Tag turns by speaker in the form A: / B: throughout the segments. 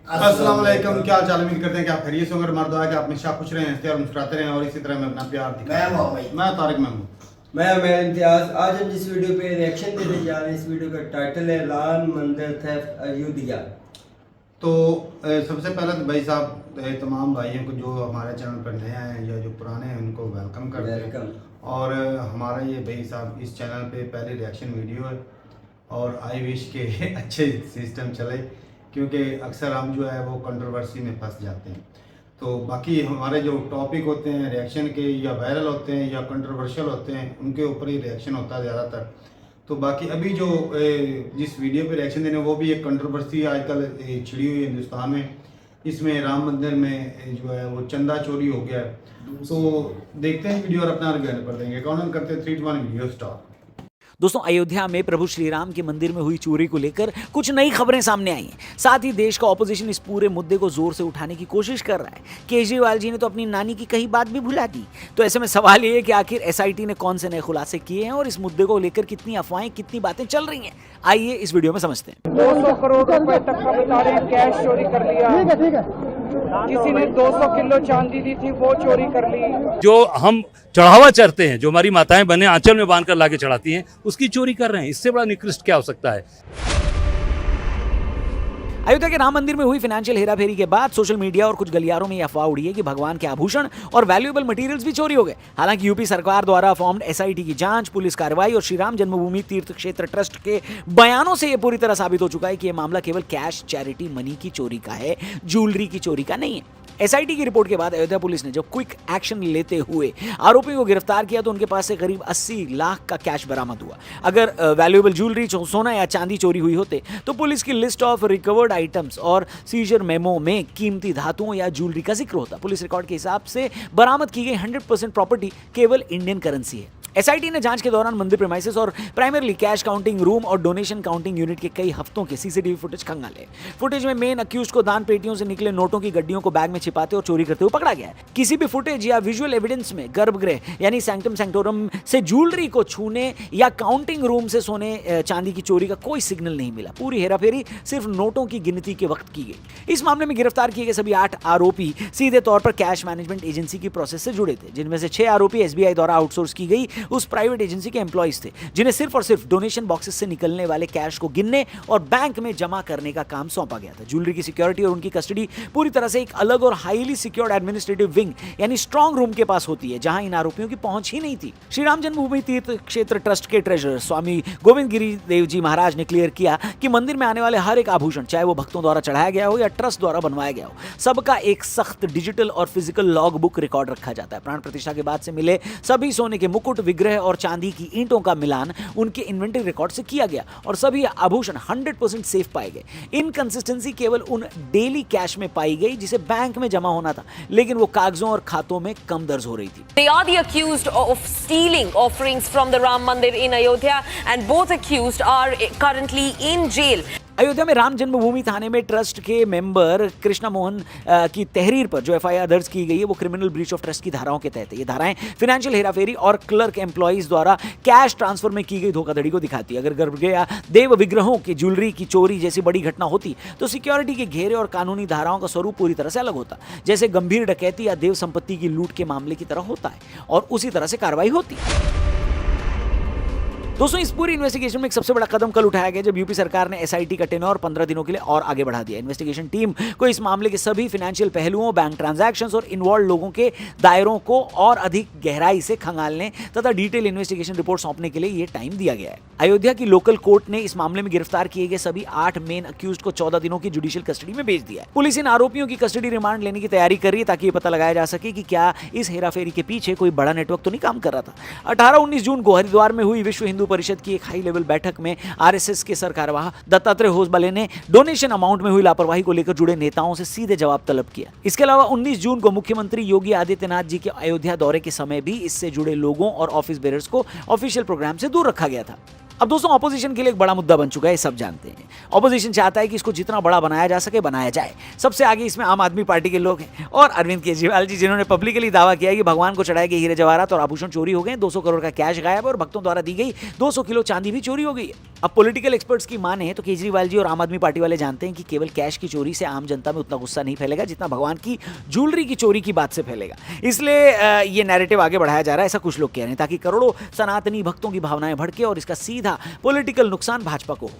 A: अस्सलाम वालेकुम, क्या हाल चाल? उम्मीद करते हैं कि आप खैरियत से होंगे। मर्द कि आप हमेशा खुश रहें, हंसते और मुस्कुराते रहें और इसी तरह में अपना प्यार दिखाएं। मैं तारिक महमूद।
B: मैं इम्तियाज। आज हम जिस वीडियो पे रिएक्शन देने जा रहे हैं, इस वीडियो का टाइटल है राम मंदिर थेफ्ट अयोध्या।
A: तो सबसे पहले तो भाई साहब तमाम भाइयों को जो हमारे चैनल पर नए हैं या जो पुराने हैं उनको वेलकम करते हैं। और हमारा ये भाई साहब इस चैनल पे पहली रिएक्शन वीडियो है और आई विश के अच्छे सिस्टम चले, क्योंकि अक्सर हम जो है वो कंट्रोवर्सी में फंस जाते हैं। तो बाकी हमारे जो टॉपिक होते हैं रिएक्शन के या वायरल होते हैं या कंट्रोवर्शियल होते हैं उनके ऊपर ही रिएक्शन होता है ज़्यादातर। तो बाकी अभी जो जिस वीडियो पे रिएक्शन देने वो भी एक कंट्रोवर्सी आजकल छिड़ी हुई है हिंदुस्तान में। इसमें राम मंदिर में जो है वो चंदा चोरी हो गया है। तो देखते हैं वीडियो और अपना रिव्यू कर देंगे। काउंट करते हैं 3 2 1 वीडियो स्टार्ट।
C: दोस्तों, अयोध्या में प्रभु श्री राम के मंदिर में हुई चोरी को लेकर कुछ नई खबरें सामने आई हैं। साथ ही देश का ऑपोजिशन इस पूरे मुद्दे को जोर से उठाने की कोशिश कर रहा है। केजरीवाल जी ने तो अपनी नानी की कही बात भी भुला दी। तो ऐसे में सवाल ये है कि आखिर एसआईटी ने कौन से नए खुलासे किए हैं और इस मुद्दे को लेकर कितनी अफवाहें, कितनी बातें चल रही हैं, आइए इस वीडियो में समझते हैं।
D: 200 करोड़ रुपए तक का बता रहे हैं कैश चोरी कर लिया। ठीक है। किसी ने 200 किलो चांदी दी थी वो चोरी कर ली।
E: जो हम चढ़ावा चढ़ते हैं, जो हमारी माताएं बने आंचल में बांधकर लाके चढ़ाती हैं, उसकी चोरी कर रहे हैं। इससे बड़ा निकृष्ट क्या हो सकता है?
C: अयोध्या के राम मंदिर में हुई फाइनेंशियल हेराफेरी के बाद सोशल मीडिया और कुछ गलियारों में यह अफवाह उड़ी है कि भगवान के आभूषण और वैल्यूएबल मटेरियल्स भी चोरी हो गए। हालांकि यूपी सरकार द्वारा फॉर्म्ड एसआईटी की जांच, पुलिस कार्रवाई और श्री राम जन्मभूमि तीर्थ क्षेत्र ट्रस्ट के बयानों से यह पूरी तरह साबित हो चुका है कि यह मामला केवल कैश, चैरिटी मनी की चोरी का है, ज्वेलरी की चोरी का नहीं है। एसआईटी की रिपोर्ट के बाद अयोध्या पुलिस ने जब क्विक एक्शन लेते हुए आरोपी को गिरफ्तार किया तो उनके पास से करीब 80 लाख का कैश बरामद हुआ। अगर वैल्यूएबल ज्वेलरी, सोना या चांदी चोरी हुई होते तो पुलिस की लिस्ट ऑफ रिकवर्ड आइटम्स और सीजर मेमो में कीमती धातुओं या ज्वेलरी का जिक्र होता। पुलिस रिकॉर्ड के हिसाब से बरामद की गई 100% प्रॉपर्टी केवल इंडियन करेंसी है। एसआईटी ने जांच के दौरान मंदिर प्रेमाइसेस और प्राइमरली कैश काउंटिंग रूम और डोनेशन काउंटिंग यूनिट के कई हफ्तों के सीसीटीवी फुटेज खंगाले। फुटेज में मेन अक्यूज्ड को दान पेटियों से निकले नोटों की गड्डियों को बैग में छिपाते और चोरी करते हुए पकड़ा गया है। किसी भी फुटेज या विजुअल एविडेंस में गर्भगृह यानी सैंक्टम सैंक्टोरम से ज्वेलरी को छूने या काउंटिंग रूम से सोने चांदी की चोरी का कोई सिग्नल नहीं मिला। पूरी हेराफेरी सिर्फ नोटों की गिनती के वक्त की गई। इस मामले में गिरफ्तार किए गए सभी 8 आरोपी सीधे तौर पर कैश मैनेजमेंट एजेंसी की प्रोसेस से जुड़े थे, जिनमें से 6 आरोपी एसबीआई द्वारा आउटसोर्स की गई उस प्राइवेट एजेंसी के एम्प्लॉइज थे जिन्हें सिर्फ और सिर्फ डोनेशन बॉक्सेस से निकलने वाले कैश को गिनने और बैंक में जमा करने का काम सौंपा गया था। ज्वेलरी की सिक्योरिटी और उनकी कस्टडी पूरी तरह से एक अलग और हाईली सिक्योर्ड एडमिनिस्ट्रेटिव विंग यानी स्ट्रांग रूम के पास होती है, जहां इन आरोपियों की पहुंच ही नहीं थी। श्री राम जन्मभूमि तीर्थ क्षेत्र ट्रस्ट के ट्रेजरर स्वामी गोविंद गिरी देव जी महाराज ने क्लियर किया कि मंदिर में आने वाले हर एक आभूषण, चाहे वो भक्तों द्वारा चढ़ाया गया हो या ट्रस्ट द्वारा बनवाया गया हो, सबका एक सख्त डिजिटल और फिजिकल लॉग बुक रिकॉर्ड रखा जाता है। प्राण प्रतिष्ठा के बाद से मिले सभी सोने के मुकुट, विग्रह और चांदी की ईंटों का मिलान उनके इन्वेंटरी रिकॉर्ड से किया गया और सभी आभूषण 100% सेफ पाए गए। इनकंसिस्टेंसी केवल उन डेली कैश में पाई गई जिसे बैंक में जमा होना था, लेकिन वो कागजों और खातों में कम दर्ज हो रही थी।
F: They are the accused of stealing offerings from the Ram Mandir in Ayodhya, and both accused are currently in jail.
C: Ayodhya में राम जन्मभूमि थाने में ट्रस्ट के मेंबर कृष्णा मोहन की तहरीर पर जो एफआईआर दर्ज की गई है वो क्रिमिनल ब्रीच ऑफ ट्रस्ट की धाराओं के तहत है। ये धाराएं फाइनेंशियल हेराफेरी और क्लर्क एम्प्लॉइज द्वारा कैश ट्रांसफर में की गई धोखाधड़ी को दिखाती है। अगर गर्भगृह या देव विग्रहों की ज्वेलरी की चोरी जैसी बड़ी घटना होती तो सिक्योरिटी के घेरे और कानूनी धाराओं का स्वरूप पूरी तरह से अलग होता, जैसे गंभीर डकैती या देव संपत्ति की लूट के मामले की तरह होता है, और उसी तरह से कार्रवाई होती है। दोस्तों, इस पूरी इन्वेस्टिगेशन में एक सबसे बड़ा कदम कल उठाया गया जब यूपी सरकार ने एसआईटी का टेन्योर 15 दिनों के लिए और आगे बढ़ा दिया। इन्वेस्टिगेशन टीम को इस मामले के सभी फाइनेंशियल पहलुओं, बैंक ट्रांजैक्शंस और इन्वॉल्व लोगों के दायरों को और अधिक गहराई से खंगालने तथा डिटेल इन्वेस्टिगेशन रिपोर्ट सौंपने के लिए यह टाइम दिया गया है। अयोध्या की लोकल कोर्ट ने इस मामले में गिरफ्तार किए गए सभी 8 मेन अक्यूज्ड को 14 दिनों की जुडिशियल कस्टडी में भेज दिया है। पुलिस इन आरोपियों की कस्टडी रिमांड लेने की तैयारी कर रही है ताकि यह पता लगाया जा सके कि क्या इस हेराफेरी के पीछे कोई बड़ा नेटवर्क तो नहीं काम कर रहा था। 18-19 जून को हरिद्वार में हुई विश्व हिंदू परिषद की एक हाई लेवल बैठक में आरएसएस के सरकारवाह दत्तात्रेय होसबले ने डोनेशन अमाउंट में हुई लापरवाही को लेकर जुड़े नेताओं से सीधे जवाब तलब किया। इसके अलावा 19 जून को मुख्यमंत्री योगी आदित्यनाथ जी के अयोध्या दौरे के समय भी इससे जुड़े लोगों और ऑफिस बेरर्स को ऑफिशियल प्रोग्राम से दूर रखा गया था। अब दोस्तों ऑपोजिशन के लिए एक बड़ा मुद्दा बन चुका है, सब जानते हैं। ऑपोजिशन चाहता है कि इसको जितना बड़ा बनाया जा सके बनाया जाए। सबसे आगे इसमें आम आदमी पार्टी के लोग हैं और अरविंद केजरीवाल जी, जिन्होंने पब्लिकली दावा किया है कि भगवान को चढ़ाए गए हीरे जवाहरात और आभूषण चोरी हो गए, 200 करोड़ का कैश गायब और भक्तों द्वारा दी गई 200 किलो चांदी भी चोरी हो गई है। अब पॉलिटिकल एक्सपर्ट्स की माने तो केजरीवाल जी और आम आदमी पार्टी वाले जानते हैं कि केवल कैश की चोरी से आम जनता में उतना गुस्सा नहीं फैलेगा जितना भगवान की ज्वेलरी की चोरी की बात से फैलेगा। इसलिए ये नैरेटिव आगे बढ़ाया जा रहा है, ऐसा कुछ लोग कह रहे हैं, ताकि करोड़ों सनातनी भक्तों की भावनाएं भड़के और इसका सीधा पॉलिटिकल नुकसान भाजपा को हो।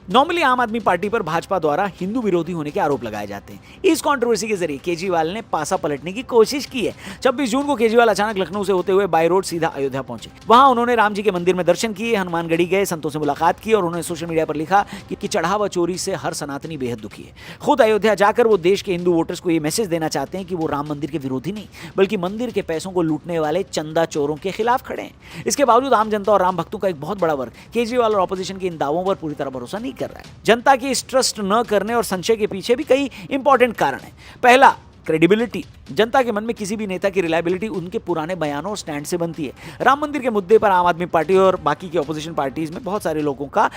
C: नॉर्मली आम आदमी पार्टी पर भाजपा द्वारा हिंदू विरोधी होने के आरोप लगाए जाते हैं। इस कंट्रोवर्सी के जरिए केजरीवाल ने पासा पलटने की कोशिश की है। 26 जून को केजरीवाल अचानक लखनऊ से होते हुए बाय रोड सीधा अयोध्या पहुंचे। वहां उन्होंने राम जी के मंदिर में दर्शन किए, हनुमानगढ़ी गए, संतों से मुलाकात की और उन्होंने सोशल मीडिया पर लिखा कि चढ़ावा चोरी से हर सनातनी बेहद दुखी है। खुद अयोध्या जाकर वो देश के हिंदू वोटर्स को ये मैसेज देना चाहते हैं कि वो राम मंदिर के विरोधी नहीं बल्कि मंदिर के पैसों को लूटने वाले चंदा चोरों के खिलाफ खड़े हैं। इसके बावजूद आम जनता और राम भक्तों का एक बहुत बड़ा वर्ग केजरीवाल और ऑपोजिशन के इन दावों पर पूरी तरह भरोसा नहीं कर रहा है। जनता की इस ट्रस्ट न करने और संशय के पीछे भी कई इंपॉर्टेंट कारण हैं। पहला, क्रेडिबिलिटी। जनता के मन में किसी भी नेता की रिलायबिलिटी उनके पुराने बयानों और स्टैंड से बनती है। राम मंदिर के मुद्दे पर आम आदमी पार्टी और बाकी की ऑपोजिशन पार्टीज में बहुत सारे लोगों का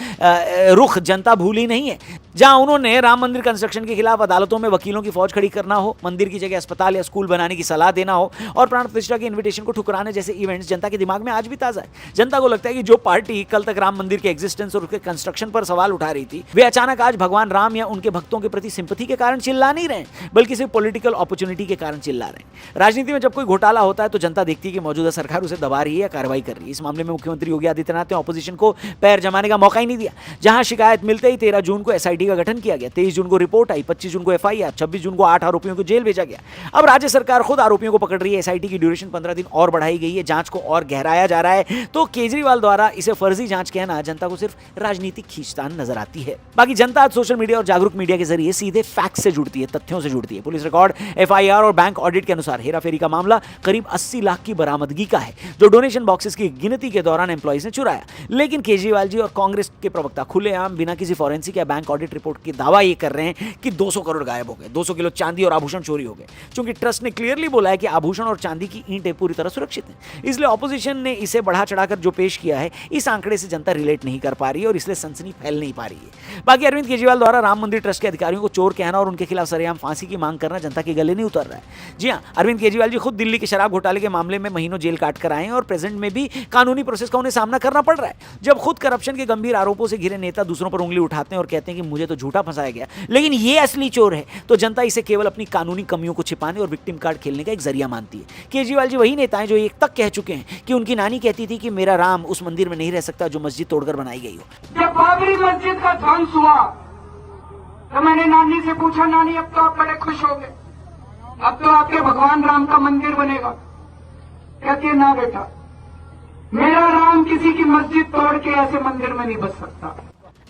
C: रुख जनता भूली नहीं है। जहां उन्होंने राम मंदिर कंस्ट्रक्शन के खिलाफ अदालतों में वकीलों की फौज खड़ी करना हो, मंदिर की जगह अस्पताल या स्कूल बनाने की सलाह देना हो और प्राण प्रतिष्ठा के इन्विटेशन को ठुकराने जैसे इवेंट्स जनता के दिमाग में आज भी ताजा है। जनता को लगता है कि जो पार्टी कल तक राम मंदिर के एग्जिस्टेंस और उसके कंस्ट्रक्शन पर सवाल उठा रही थी, वे अचानक आज भगवान राम या उनके भक्तों के प्रति सिंपैथी के कारण चिल्ला नहीं रहे, बल्कि सिर्फ पॉलिटिकल अपॉर्चुनिटी के कारण चिल्ला रहे हैं। राजनीति में जब कोई घोटाला होता है तो जनता देखती है कि मौजूदा सरकार उसे दबा रही है या कार्रवाई कर रही है। इस मामले में मुख्यमंत्री योगी आदित्यनाथ ने ऑपोजिशन को पैर जमाने का मौका ही नहीं दिया। जहां शिकायत मिलते ही 13 जून को एसआईटी का गठन किया गया, 23 जून को रिपोर्ट आई, 25 जून को एफआईआर, 26 जून को 8 आरोपियों को जेल भेजा गया। अब राज्य सरकार खुद आरोपियों को पकड़ रही है। एसआईटी की ड्यूरेशन 15 दिन और बढ़ाई गई है, जांच को और गहराया जा रहा है। तो केजरीवाल द्वारा इसे फर्जी जांच कहना जनता को सिर्फ राजनीतिक खींचतान नजर आती है। बाकी जनता आज सोशल मीडिया और जागरूक मीडिया के जरिए सीधे फैक्ट से जुड़ती है, तथ्यों से जुड़ती है। पुलिस रिकॉर्ड, एफआईआर और बैंक ऑडिट के अनुसार हेराफेरी का मामला करीब 80 लाख की बरामदगी का है, जो डोनेशन बॉक्सेस की गिनती के दौरान एम्प्लॉइज ने चुराया। लेकिन केजरीवाल जी और कांग्रेस के प्रवक्ता खुलेआम बिना किसी फॉरेंसिक या बैंक ऑडिट रिपोर्ट के दावा ये कर रहे हैं कि 200 करोड़ गायब हो गए, 200 किलो चांदी और आभूषण चोरी हो गए। चूंकि ट्रस्ट ने क्लियरली बोला है कि आभूषण और चांदी की ईंटें पूरी तरह सुरक्षित हैं, इसलिए ऑपोजिशन ने इसे बढ़ा चढ़ाकर जो पेश किया है, इस आंकड़े से जनता रिलेट नहीं कर पा रही है और इसलिए सनसनी फैल नहीं पा रही है। बाकी अरविंद केजरीवाल द्वारा राम मंदिर ट्रस्ट के अधिकारियों को चोर कहना और उनके खिलाफ सरेआम फांसी की मांग करना जनता के गले नहीं उतर रहा है। जी हां, अरविंद केजरीवाल जी खुद दिल्ली के शराब घोटाले के मामले में महीनों जेल काट कर आए हैं और प्रेजेंट में भी कानूनी प्रोसेस का उन्हें सामना करना पड़ रहा है। जब खुद करप्शन के गंभीर आरोपों से घिरे नेता दूसरों पर उंगली उठाते हैं और कहते हैं कि मुझे तो झूठा फंसाया गया, लेकिन ये असली चोर है, तो जनता इसे केवल अपनी कानूनी कमियों को छिपाने और विक्टिम कार्ड खेलने का एक जरिया मानती है। केजरीवाल जी वही नेता हैं जो एक तक कह चुके हैं कि उनकी नानी कहती थी कि मेरा राम उस मंदिर में नहीं रह सकता जो मस्जिद तोड़कर बनाई गई हो।
D: जब बाबरी मस्जिद का ध्वंस हुआ तो मैंने नानी से पूछा, नानी अब तो आप बड़े खुश हो गए, अब तो आपके भगवान राम का मंदिर बनेगा। कहती है, ना बेटा, मेरा राम किसी की मस्जिद तोड़ के ऐसे मंदिर में नहीं बस सकता।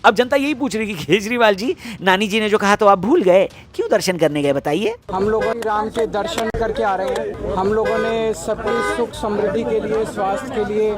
C: अब जनता यही पूछ रही है कि केजरीवाल जी, नानी जी ने जो कहा तो आप भूल गए, क्यों दर्शन करने गए बताइए।
G: हम लोगों ने राम के दर्शन करके आ रहे हैं। हम लोगों ने सबकी सुख समृद्धि के लिए, स्वास्थ्य के लिए,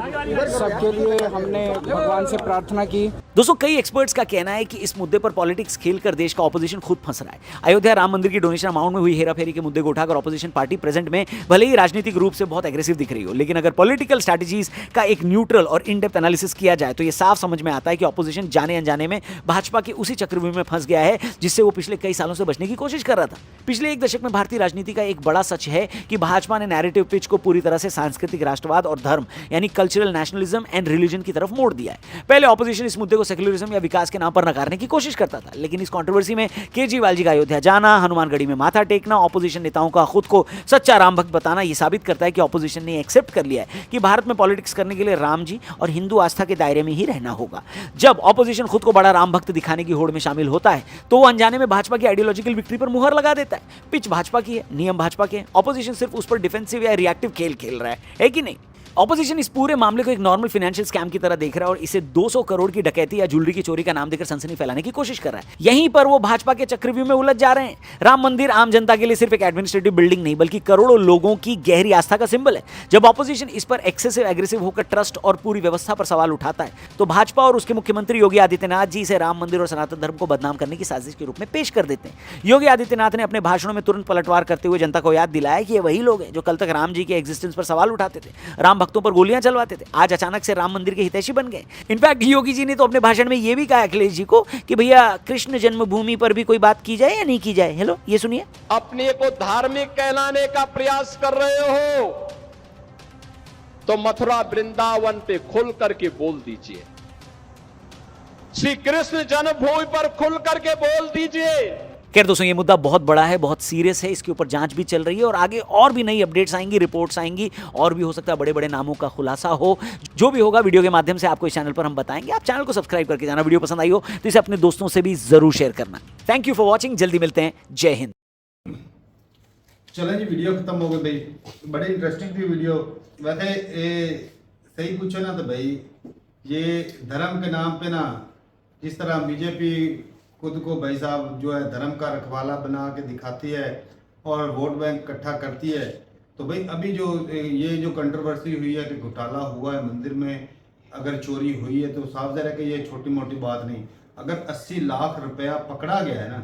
G: सबके लिए हमने भगवान से प्रार्थना की।
C: दोस्तों, कई एक्सपर्ट्स का कहना है कि इस मुद्दे पर पॉलिटिक्स खेलकर देश का ऑपोजिशन खुद फंस रहा है। अयोध्या राम मंदिर की डोनेशन अमाउंट में हुई हेराफेरी के मुद्दे को उठाकर ऑपोजिशन पार्टी प्रेजेंट में भले ही राजनीतिक रूप से बहुत एग्रेसिव दिख रही हो, लेकिन अगर पॉलिटिकल स्ट्रैटेजीज का एक न्यूट्रल और इन डेप्थ एनालिसिस किया जाए तो यह साफ समझ में आता है कि ऑपोजिशन जाने अनजाने में भाजपा के उसी चक्रव्यूह में फंस गया है जिससे वो पिछले कई सालों से बचने की कोशिश कर रहा था। पिछले एक दशक में भारतीय राजनीति का एक बड़ा सच है कि भाजपा ने नैरेटिव पिच को पूरी तरह से सांस्कृतिक राष्ट्रवाद और धर्म यानी कल्चरल नेशनलिज्म एंड रिलीजन की तरफ मोड़ दिया है। पहले ऑपोजिशन इस मुद्दे को सेक्युलरिज्म या विकास के नाम पर नकारने की कोशिश करता था, लेकिन इस कंट्रोवर्सी में केजरीवाल जी का अयोध्या जाना, हनुमानगढ़ी में माथा टेकना, ऑपोजिशन नेताओं का खुद को सच्चा राम भक्त बताना, यह साबित करता है कि ऑपोजिशन ने एक्सेप्ट कर लिया है कि भारत में पॉलिटिक्स करने के लिए राम जी और हिंदू आस्था के दायरे में ही रहना होगा। जब ऑपोजिशन खुद को बड़ा राम भक्त दिखाने की होड़ में शामिल होता है तो वो अनजाने में भाजपा की आइडियोलॉजिकल विक्ट्री पर मुहर लगा देता है। पिच भाजपा की है, नियम भाजपा के हैं, ऑपोजिशन सिर्फ उस पर डिफेंसिव या रिएक्टिव खेल खेल रहा है कि नहीं। ऑपोजिशन इस पूरे मामले को एक नॉर्मल फाइनेंशियल स्कैम की तरह देख रहा है और इसे 200 करोड़ की डकैती या ज्वेलरी की चोरी का नाम देकर सनसनी फैलाने की कोशिश कर रहा है। यहीं पर वो भाजपा के चक्रव्यूह में उलझ जा रहे हैं। राम मंदिर आम जनता के लिए सिर्फ एक एडमिनिस्ट्रेटिव बिल्डिंग नहीं बल्कि करोड़ों लोगों की गहरी आस्था का सिंबल है। जब ऑपोजिशन इस पर एक्सेसिव एग्रेसिव होकर ट्रस्ट और पूरी व्यवस्था पर सवाल उठाता है तो भाजपा और उसके मुख्यमंत्री योगी आदित्यनाथ जी इसे राम मंदिर और सनातन धर्म को बदनाम करने की साजिश के रूप में पेश कर देते हैं। योगी आदित्यनाथ ने अपने भाषणों में तुरंत पलटवार करते हुए जनता को याद दिलाया कि ये वही लोग हैं जो कल तक राम जी के एग्जिस्टेंस पर सवाल उठाते थे। राम भक्तों पर गोलियां चलवाते थे, आज अचानक से राम मंदिर के हितैषी बन गए। इनफैक्ट योगी जी ने तो अपने भाषण में ये भी कहा अखिलेश जी को कि भैया कृष्ण जन्मभूमि पर भी कोई बात की जाए या नहीं की जाए। हेलो, ये सुनिए।
H: अपने को धार्मिक कहलाने का प्रयास कर रहे हो तो मथुरा वृंदावन पे खुल करके बोल दीजिए, श्री कृष्ण जन्मभूमि पर खुल करके बोल दीजिए।
C: खैर दोस्तों, ये मुद्दा बहुत बड़ा है, बहुत सीरियस है, इसके ऊपर जांच भी चल रही है और आगे और भी नई अपडेट्स आएंगी, रिपोर्ट्स आएंगी और भी हो सकता है बड़े बड़े नामों का खुलासा हो। जो भी होगा वीडियो के माध्यम से आपको इस चैनल पर हम बताएंगे। आप चैनल को सब्सक्राइब करके जाना, वीडियो पसंद आई हो तो इसे अपने दोस्तों से भी जरूर शेयर करना। थैंक यू फॉर वॉचिंग, जल्दी मिलते हैं, जय हिंद।
A: चलें जी, वीडियो खत्म हो गई भाई, बड़ी इंटरेस्टिंग थी वीडियो। वैसे सही पूछो ना तो भाई, ये धर्म के नाम पे ना जिस तरह बीजेपी खुद को भाई साहब जो है धर्म का रखवाला बना के दिखाती है और वोट बैंक इकट्ठा करती है, तो भाई अभी जो ये जो कंट्रोवर्सी हुई है कि घोटाला हुआ है मंदिर में, अगर चोरी हुई है तो साफ ज़ाहिर है कि ये छोटी मोटी बात नहीं। अगर 80 लाख रुपया पकड़ा गया है ना,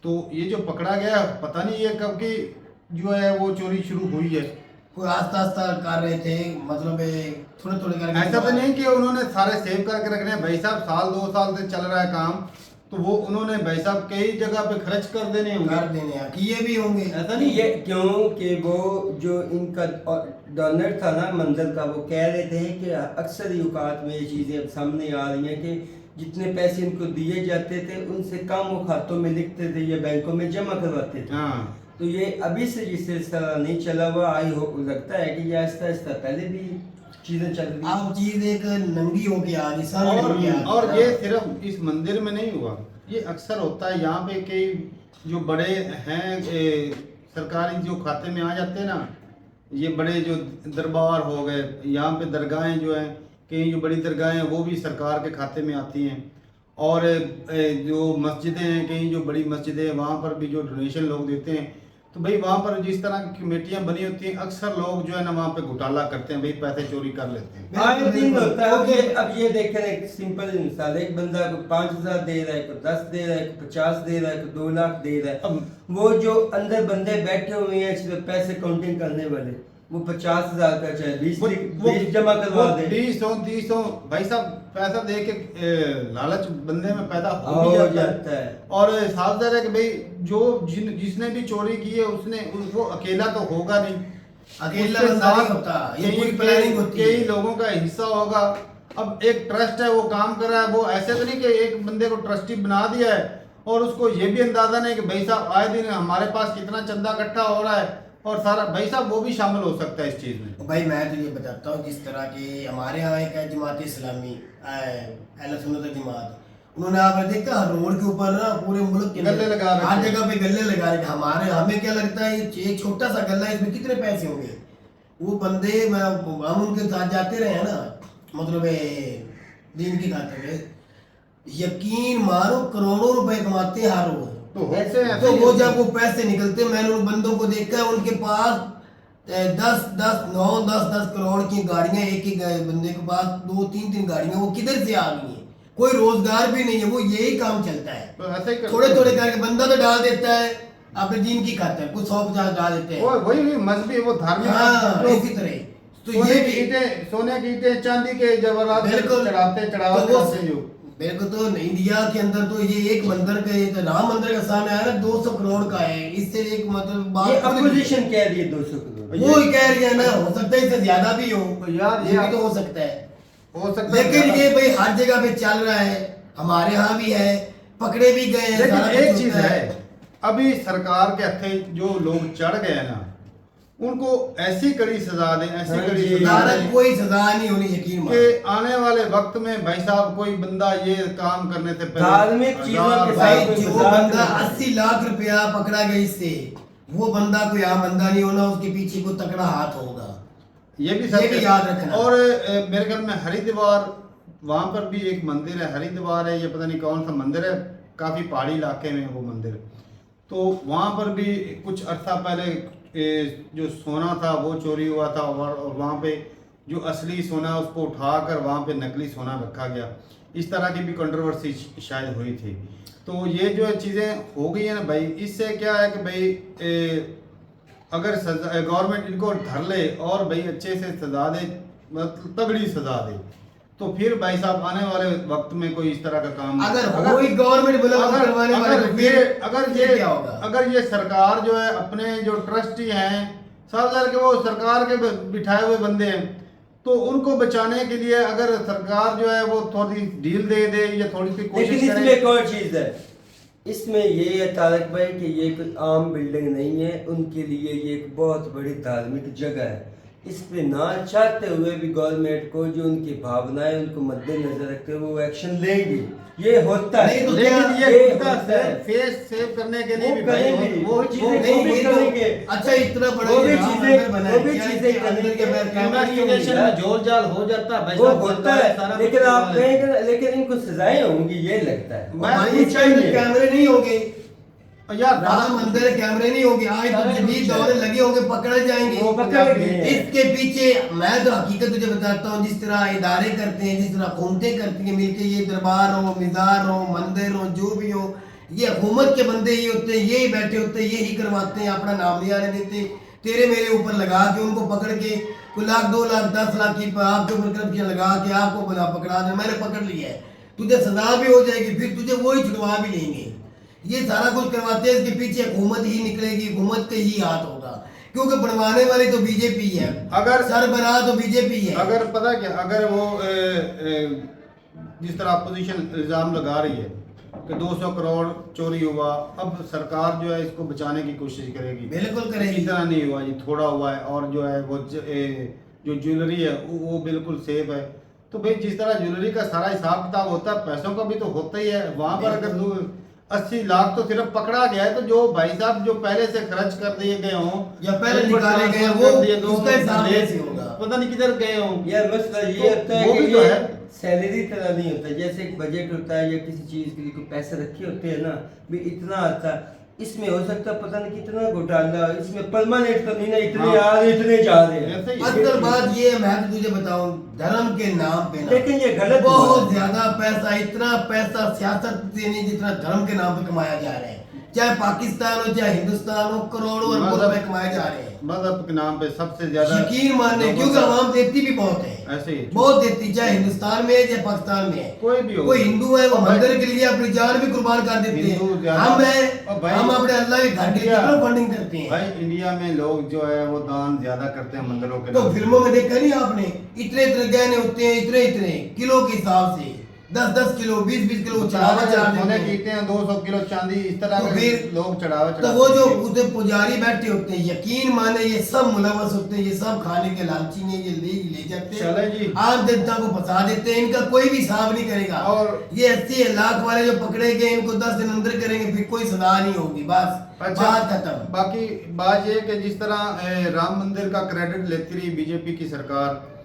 A: तो ये जो पकड़ा गया पता नहीं ये कब की जो है वो चोरी शुरू हुई है।
I: कोई आस्ता आस्ता कर रहे थे, मतलब थोड़े थोड़े करके।
A: ऐसा तो नहीं कि उन्होंने सारे सेव करके रखने हैं भाई साहब, साल 2 साल से चल रहा है काम, तो वो उन्होंने भाई साहब कई जगह पे खर्च कर देने होंगे,
I: कर देने हैं, किए भी होंगे।
B: ऐसा नहीं ये क्योंकि वो जो इनका डोनर था ना मंदिर का, वो कह रहे थे कि अक्सर ही औकात में ये चीज़ें अब सामने आ रही हैं कि जितने पैसे इनको दिए जाते थे उनसे कम वो खातों में लिखते थे या बैंकों में जमा करवाते थे।
A: हाँ,
B: तो ये अभी से जिस तरह नहीं चला हुआ, आई हो लगता है कि ये आहिस्ता आहिस्ता पहले भी चीजें चल रही।
I: अब चीज एक नंगी हो के आ रही, सामने हो के आ रही।
A: और ये सिर्फ इस मंदिर में नहीं हुआ, ये अक्सर होता है। यहाँ पे कई जो बड़े हैं सरकारी जो खाते में आ जाते हैं ना, ये बड़े जो दरबार हो गए, यहाँ पे दरगाहें जो हैं, कई जो बड़ी दरगाहें हैं वो भी सरकार के खाते में आती हैं। और जो मस्जिदें हैं, कई जो बड़ी मस्जिदें हैं वहाँ पर भी जो डोनेशन लोग देते हैं, तो भाई वहाँ पर जिस तरह की कमेटियाँ बनी होती हैं, अक्सर लोग जो है ना वहाँ पे घोटाला करते हैं, भाई पैसे चोरी कर लेते हैं।
B: आए दिन होता है। अब ये देखें, एक सिंपल मिसाल, एक बंदा को 5,000 दे रहा है, को 10 दे रहा है, को 50 दे रहा है, को 2 लाख दे रहा है। अब वो जो अंदर बंदे बैठे हुए हैं सिर्फ पैसे काउंटिंग करने वाले, वो 50,000 का चाहे 20 जमा करवा दे,
A: 20 भाई साहब पैसा दे के लालच बंदे में पैदा
B: हो जाता है।
A: और साफ ज़ाहिर है कि भाई जो जिसने भी चोरी की है उसने वो अकेला तो होगा नहीं,
I: अकेला बंदा नहीं होता, ये पूरी प्लानिंग होती है,
A: कई लोगों का हिस्सा होगा। अब एक ट्रस्ट है वो काम कर रहा है, वो ऐसे तो नहीं कि एक बंदे को ट्रस्टी बना दिया है और उसको ये भी अंदाजा नहीं कि भाई साहब आए दिन हमारे पास कितना चंदा इकट्ठा हो रहा है और सारा, भाई साहब वो भी शामिल हो सकता है इस चीज़ में।
I: भाई मैं तो ये बताता हूँ, जिस तरह की हमारे यहाँ एक है जमात इस्लामी अहले सुन्नत जमात, उन्होंने आपने देखा रोड के ऊपर ना पूरे मुल्क के
A: गल्ले लगा रखे,
I: हर जगह पे गल्ले लगा रखे। हमें क्या लगता है एक छोटा सा गल्ला है, इसमें कितने पैसे होंगे। वो बंदे हम उनके साथ जाते रहे हैं ना, मतलब दिन की खातिर, यकीन मानो करोड़ों रुपए कमाते हैं हर रोज। तो वो जब वो पैसे निकलते, मैंने उन बंदों को देखा, उनके पास 10 करोड़ की गाड़ियां, एक एक बंदे के पास 2-3 गाड़ियां, वो किधर से आ गई हैं? कोई रोजगार भी नहीं है, वो यही काम चलता है,
A: तो
I: थोड़े थोड़े करके बंदा तो डाल देता है अपने दिन की खातिर, कुछ 150 डाल देते हैं,
A: वही मजहबी वो धार्मिक।
I: हाँ, इसी तरह तो ये ईंटें,
A: सोने की ईंटें, चांदी के जवाहरात चढ़ाते
I: बिल्कुल। तो इंडिया के अंदर तो ये एक मंदिर का, राम मंदिर का सामने आया ना 200 करोड़ का है, इससे एक मतलब बात
B: अपोजिशन कह रही है 200 करोड़,
I: वो ही कह रही है ना, हो सकता है इससे ज्यादा भी हो यार, ये भी तो हो सकता है, लेकिन ये भाई हर जगह पे चल रहा है, हमारे यहाँ भी है, पकड़े भी गए हैं।
A: लेकिन एक चीज है, अभी सरकार के हथे जो लोग चढ़ गए ना, उनको ऐसी कड़ी सजा दें, ऐसी कड़ी सजा दें,
I: कोई सजा नहीं होनी, यकीन
A: कि आने वाले वक्त में भाई साहब कोई बंदा ये काम करने से पहले
B: धार्मिक चीजों के
I: साथ जो बंदा 80 लाख रुपया पकड़ा गया इससे, वो बंदा कोई आम बंदा नहीं होना, उसके पीछे को तकड़ा हाथ होगा,
A: ये भी
I: याद रखना।
A: और मेरे ख्याल में हरिद्वार, वहाँ पर भी एक मंदिर है, हरिद्वार है, ये पता नहीं कौन सा मंदिर है, काफी पहाड़ी इलाके में वो मंदिर, तो वहाँ पर भी कुछ अर्सा पहले जो सोना था वो चोरी हुआ था और वहाँ पे जो असली सोना उसको उठाकर वहाँ पे नकली सोना रखा गया। इस तरह की भी कंट्रोवर्सी शायद हुई थी। तो ये जो चीज़ें हो गई है ना भाई, इससे क्या है कि भाई अगर गवर्नमेंट इनको धर ले और भाई अच्छे से सजा दे मतलब तगड़ी सजा दे, तो फिर भाई साहब आने वाले वक्त में कोई इस तरह का काम
I: अगर कोई गवर्नमेंट करवाने वाले तो फिर क्या होगा?
A: अगर ये सरकार जो है अपने जो ट्रस्टी हैं साफ के वो सरकार के बिठाए हुए बंदे हैं, तो उनको बचाने के लिए अगर सरकार जो है वो थोड़ी ढील दे दे या थोड़ी सी कोशिश
B: लेकिन
A: करे।
B: इसमें एक और चीज है, इसमें ये है तारक भाई कि ये कोई आम बिल्डिंग नहीं है, उनके लिए ये एक बहुत बड़ी धार्मिक जगह है। इस पे ना चाहते हुए भी गवर्नमेंट को जो उनकी भावनाएं उनको मद्देनजर रखते हुए वो एक्शन लेंगे, ये होता है।
I: नहीं तो
A: लेकिन
I: क्या-
A: ये
B: होता है।
A: फेस सेव करने के लिए
B: वो
A: भी भाई
B: करेंगे,
A: वो
B: चीजें
I: नहीं,
B: भी
I: ये तो-
B: करेंगे।
I: अच्छा इतना बड़ा
B: वो भी
I: ये राम
B: चीजें-
I: मंदिर बना है,
B: वो भी
I: क्या
B: चीजें
I: इसके अंदर
B: करेंगे।
I: के बाहर कैमरा क्यों नहीं
A: इन्वेस्टिगेशन
I: है?
A: में जोल जाल हो जाता है भाई
B: वो
A: साहब,
B: होता है,
A: सारा
B: लेकिन
A: कुछ
B: आप
A: होता है।
B: कहेंगे लेकिन इनको सजाएं होंगी, ये लगता है।
I: हमारे
B: ये
I: इस टाइम
B: चाहिए।
I: कैमरे नहीं होंगे
A: यार
I: राम मंदिर कैमरे नहीं होंगे, आज तो जदीद दौरे लगे होंगे, पकड़े जाएंगे।
B: वो पकड़ेंगे।
I: इसके पीछे मैं तो हकीकत तुझे बताता हूँ, जिस तरह इदारे करते हैं, जिस तरह हुकूमतें करती हैं मिलके, ये दरबार हो, मिजार हो, मंदिर हो, जो भी हो, ये हुकूमत के बंदे ही होते हैं, यही बैठे होते हैं, यही करवाते हैं, अपना नाम नहीं आने देते, तेरे मेरे ऊपर लगा के उनको पकड़ के कोई लाख 2 लाख 10 लाख की आपके ऊपर करप्शन लगा के आपको बना पकड़ा दे, मैंने पकड़ लिया है, तुझे सजा भी हो जाएगी, फिर तुझे वही छुड़वा भी लेंगे। ये सारा कुछ करवाते हैं, इसके पीछे हुकूमत ही निकलेगी, हुकूमत का ही हाथ होगा, क्योंकि बनवाने वाली तो बीजेपी है,
A: अगर
I: सरबराह तो बीजेपी है।
A: अगर पता क्या, अगर वो जिस तरह अपोजिशन इल्जाम लगा रही है कि 200 करोड़ चोरी हुआ, अब सरकार जो है इसको बचाने की कोशिश करेगी,
I: बिल्कुल करेगी।
A: इस तरह नहीं हुआ, ये थोड़ा हुआ है, और जो है वो जो ज्वेलरी है वो बिल्कुल सेफ है। तो भाई जिस तरह ज्वेलरी का सारा हिसाब किताब होता है, पैसों का भी तो होता ही है। वहां पर अगर 80 लाख तो सिर्फ पकड़ा गया है, तो जो भाई साहब जो पहले से खर्च कर दिए गए हों
I: या पहले
A: उन पर
I: निकाले गए
A: ट्रांसफर
I: वो
A: कर दिए गए
I: उसका
A: हों,
I: हिसाब
A: ले-
I: कैसे होगा?
A: पता नहीं किधर गए हों।
B: यार मसला ये
A: तो
B: होता है
A: वो
B: कि
A: भी तो
B: ये
A: है।
B: सैलरी तरह नहीं होता, जैसे एक बजट होता है या किसी चीज के लिए कोई पैसे रखे होते हैं ना, भी इतना आता है, इसमें हो सकता है पता नहीं कितना घोटाला, इसमें परमानेंट तो नहीं ना, इतने
A: हाँ।
B: आ रहे इतने जा रहे हैं।
A: ऐसे ही।
I: असल बात ये है, मैं तो तुझे बताऊं, धर्म के नाम पे ना
B: लेकिन ये गलत
I: बहुत
B: हुआ है।
I: ज्यादा पैसा, इतना पैसा सियासत से नहीं जितना धर्म के नाम पे कमाया जा रहा है, चाहे पाकिस्तान हो चाहे हिंदुस्तान हो, करोड़ों अरबों रुपए कमाए जा रहे हैं
A: मजहब के नाम पे सबसे ज्यादा
I: यकीन मानने, क्योंकि आवाम देती भी बहुत है,
A: ऐसे ही
I: बहुत देती, चाहे हिंदुस्तान में है चाहे पाकिस्तान में है।
A: कोई भी हो,
I: कोई हिंदू है वो मंदिर के लिए अपनी जान भी कुर्बान कर देते
A: हिंदू
I: हैं,
A: ज्यादा-
I: हम
A: और
I: है
A: भाई-
I: हम अपने अल्लाह के घर के लिए कितना फंडिंग करते हैं।
A: भाई इंडिया में लोग जो है वो दान ज्यादा करते हैं मंदिरों के
I: तो
A: नाम पे।
I: फिल्मों में देखा नहीं आपने, इतने इतने गहने होते हैं, इतने इतने किलो के हिसाब से, 10-10 किलो 20-20 किलो चढ़ावा चढ़ा
A: सोने
I: देते
A: की
I: हैं।
A: ईंटें हैं, 200 किलो चांदी, इस तरह
I: तो
A: के
I: फिर-
A: लोग चढ़ावा
I: तो
A: चढ़ाते
I: वो जो
A: हैं।
I: उसे पुजारी बैठे होते हैं, यकीन माने ये सब मुलवस होते हैं, ये सब खाने के लालची हैं, ये ले जाते
A: चले जी।
I: हैं, आम जनता को फंसा देते हैं, इनका कोई भी हिसाब नहीं करेगा।
A: और
I: ये 80 लाख वाले जो पकड़े गए इनको 10 दिन अंदर करेंगे, फिर कोई सजा नहीं होगी, बस बात खत्म।
A: बाकी बात ये कि जिस तरह राम मंदिर का क्रेडिट लेती रही बीजेपी की सरकार,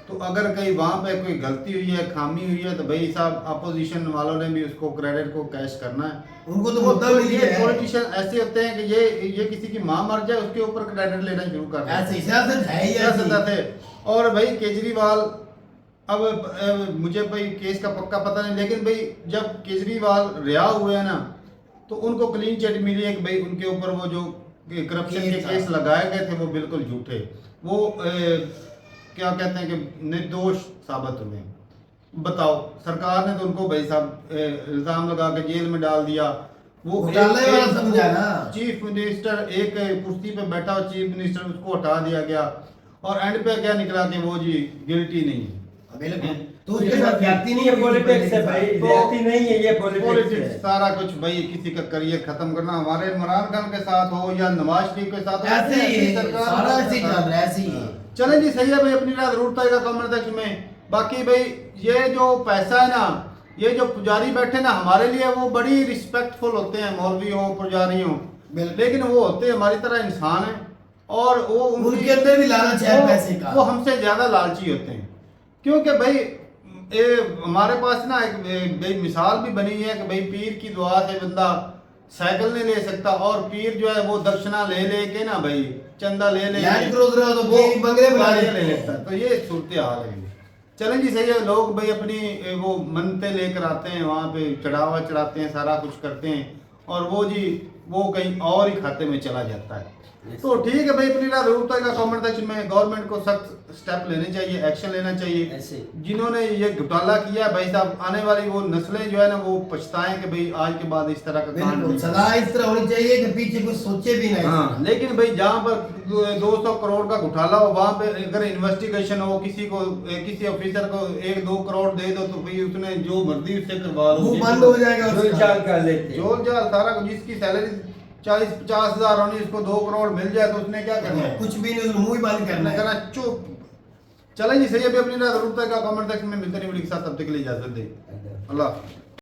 A: तो अगर कहीं वहां पे कोई गलती हुई है, खामी हुई है, तो भाई साहब अपोजिशन वालों ने भी उसको क्रेडिट को कैश करना है।
I: उनको तो मुद्दा मिल
A: ये
I: गया है।
A: पॉलिटिशियन ऐसे होते हैं कि ये किसी की मां मर जाए उसके ऊपर क्रेडिट लेना शुरू कर देते हैं।
I: ऐसे सियासत है ही ऐसी।
A: सियासत है। और भाई केजरीवाल, अब मुझे भाई केस का पक्का पता नहीं, लेकिन भाई जब केजरीवाल रिहा हुए हैं ना, तो उनको क्लीन चिट मिली है कि भाई उनके ऊपर वो जो करप्शन के केस लगाए गए थे वो बिल्कुल झूठे, वो क्या कहते हैं कि निर्दोष साबित हुए। बताओ, सरकार ने तो उनको भाई साहब इल्जाम लगा के जेल में डाल दिया। वो
I: घोटाले वाला समझा ना।
A: चीफ मिनिस्टर एक कुर्सी पे बैठा हुआ चीफ मिनिस्टर, उसको हटा दिया गया, और एंड पे क्या निकला कि वो जी गिल्टी नहीं है।
I: बिल्कुल, तो उसके साथ जाती नहीं
B: ये
I: है,
B: पॉलिटिक्स है भाई,
A: तो-
B: जाति नहीं है, ये पॉलिटिक्स
A: पॉलिटिक्स
B: है।
A: सारा कुछ भाई, किसी का करियर खत्म करना, हमारे इमरान खान के साथ हो या नवाज शरीफ के साथ हो,
I: ऐसे ही है,
A: सरकार
I: सारा ऐसे ही चल रहा है, ऐसे ही है।
A: चलें जी, सही है भाई, अपनी रात जरूर पाएगा कमेंट सेक्शन में। बाकी भाई ये जो पैसा है ना, ये जो पुजारी बैठे ना, हमारे लिए वो बड़ी रिस्पेक्टफुल होते हैं, मौलवी हो पुजारी हो, लेकिन वो होते हैं हमारी तरह इंसान है, और वो
I: उनके अंदर भी लालच है पैसे का।
A: वो हमसे ज्यादा लालची होते हैं, क्योंकि भाई हमारे पास ना एक मिसाल भी बनी है कि भाई पीर की दुआ से बंदा साइकिल नहीं ले सकता, और पीर जो है वो दक्षिणा ले के ना भाई, चंदा ले
I: लैंड क्रूजर हो तो बंगले बना
A: ले
I: लेते हैं।
A: लेता है। तो ये सूरत हाल है। चलें जी, सही है, लोग भाई अपनी वो मनते लेकर आते हैं, वहाँ पे चढ़ावा चढ़ाते हैं, सारा कुछ करते हैं, और वो जी वो कहीं और ही खाते में चला जाता है। तो ठीक है भाई, अपनी जरूरत का कमेंट सेक्शन में गवर्नमेंट को सख्त स्टेप लेने चाहिए, एक्शन लेना चाहिए।
B: ऐसे
A: जिन्होंने ये घोटाला किया भाई साहब, आने वाली वो नस्लें जो है ना वो पछताएं कि भाई आज के बाद इस तरह का कांड
I: बिल्कुल
A: नहीं।
I: सलाह इस तरह होनी चाहिए कि पीछे कुछ सोचे भी नहीं।
A: हाँ, लेकिन भाई जहाँ पर 200 करोड़ का घोटाला हो वहाँ पे अगर इन्वेस्टिगेशन हो, किसी ऑफिसर को 1-2 करोड़ दे दो तो भाई उसने जो मर्जी उससे करवा लो,
I: वो बंद हो जाएगा
B: जोल
I: उसका।
B: जाल कर लेते हैं।
A: जोल जाल सारा कुछ। जिसकी सैलरी 40-50 हजार होनी, इसको 2 करोड़ मिल जाए तो उसने क्या करना है?
I: कुछ भी नहीं, मुंह ही बंद करना है।
A: करना चुप। चलें जी, सही है। अभी अपनी जरूरत का कमेंट सेक्शन में मिलते नहीं, के साथ तब तक के लिए इजाजत दें। अल्लाह।